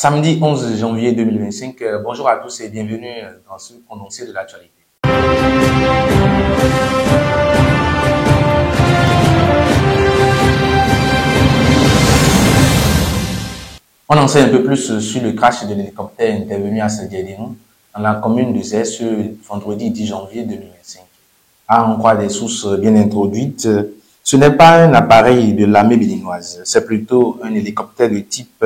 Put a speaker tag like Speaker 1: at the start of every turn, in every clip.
Speaker 1: Samedi 11 janvier 2025, bonjour à tous et bienvenue dans ce condensé de l'actualité. On en sait un peu plus sur le crash de l'hélicoptère intervenu à Saint-Dié-des-Noms, dans la commune de Zé, ce vendredi 10 janvier 2025. À en croire des sources bien introduites, ce n'est pas un appareil de l'armée béninoise, c'est plutôt un hélicoptère de type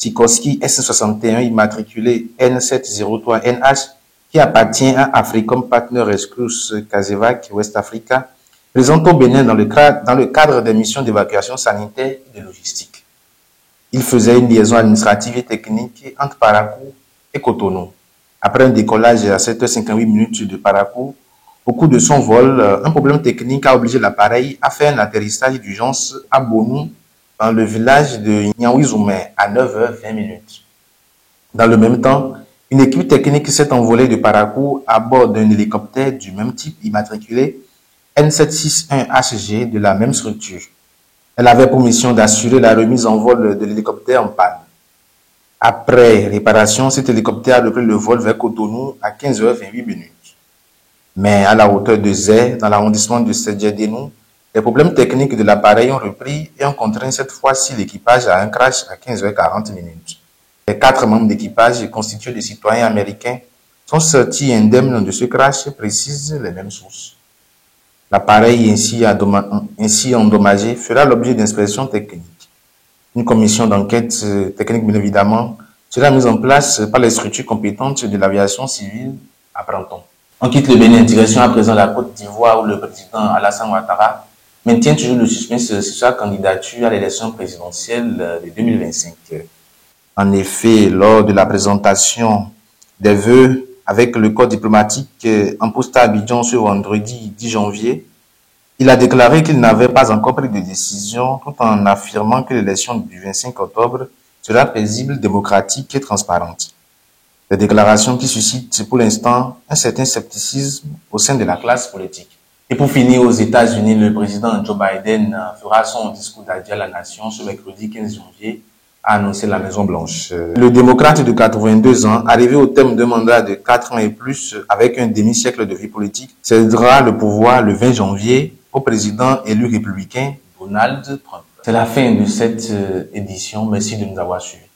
Speaker 1: Sikorsky S-61 immatriculé N703NH qui appartient à Africom Partner Exclusive Casevac West Africa, présent au Bénin dans le cadre des missions d'évacuation sanitaire et de logistique. Il faisait une liaison administrative et technique entre Parakou et Cotonou. Après un décollage à 7h58 de Parakou, au cours de son vol, un problème technique a obligé l'appareil à faire un atterrissage d'urgence à Bonou, dans le village de Nyawizoumé, à 9h20. Dans le même temps, une équipe technique s'est envolée de Parakou à bord d'un hélicoptère du même type immatriculé N761HG de la même structure. Elle avait pour mission d'assurer la remise en vol de l'hélicoptère en panne. Après réparation, cet hélicoptère a repris le vol vers Cotonou à 15h28. Mais à la hauteur de Zé, dans l'arrondissement de Saint-Dié-des-Noms, les problèmes techniques de l'appareil ont repris et ont contraint cette fois-ci l'équipage à un crash à 15h40. Les 4 membres d'équipage, constitués de citoyens américains, sont sortis indemnes de ce crash, précisent les mêmes sources. L'appareil ainsi endommagé fera l'objet d'inspections techniques. Une commission d'enquête technique, bien évidemment, sera mise en place par les structures compétentes de l'aviation civile à Pranton. On quitte le Bénin, direction à présent la Côte d'Ivoire où le président Alassane Ouattara maintient toujours le suspense sur sa candidature à l'élection présidentielle de 2025. En effet, lors de la présentation des vœux avec le corps diplomatique en poste à Abidjan ce vendredi 10 janvier, il a déclaré qu'il n'avait pas encore pris de décision tout en affirmant que l'élection du 25 octobre sera paisible, démocratique et transparente. Des déclarations qui suscitent pour l'instant un certain scepticisme au sein de la classe politique. Et pour finir, aux États-Unis, le président Joe Biden fera son discours d'adieu à la nation ce mercredi 15 janvier, a annoncé la Maison-Blanche. Le démocrate de 82 ans, arrivé au terme d'un mandat de 4 ans et plus avec un demi-siècle de vie politique, cédera le pouvoir le 20 janvier au président élu républicain Donald Trump. C'est la fin de cette édition. Merci de nous avoir suivis.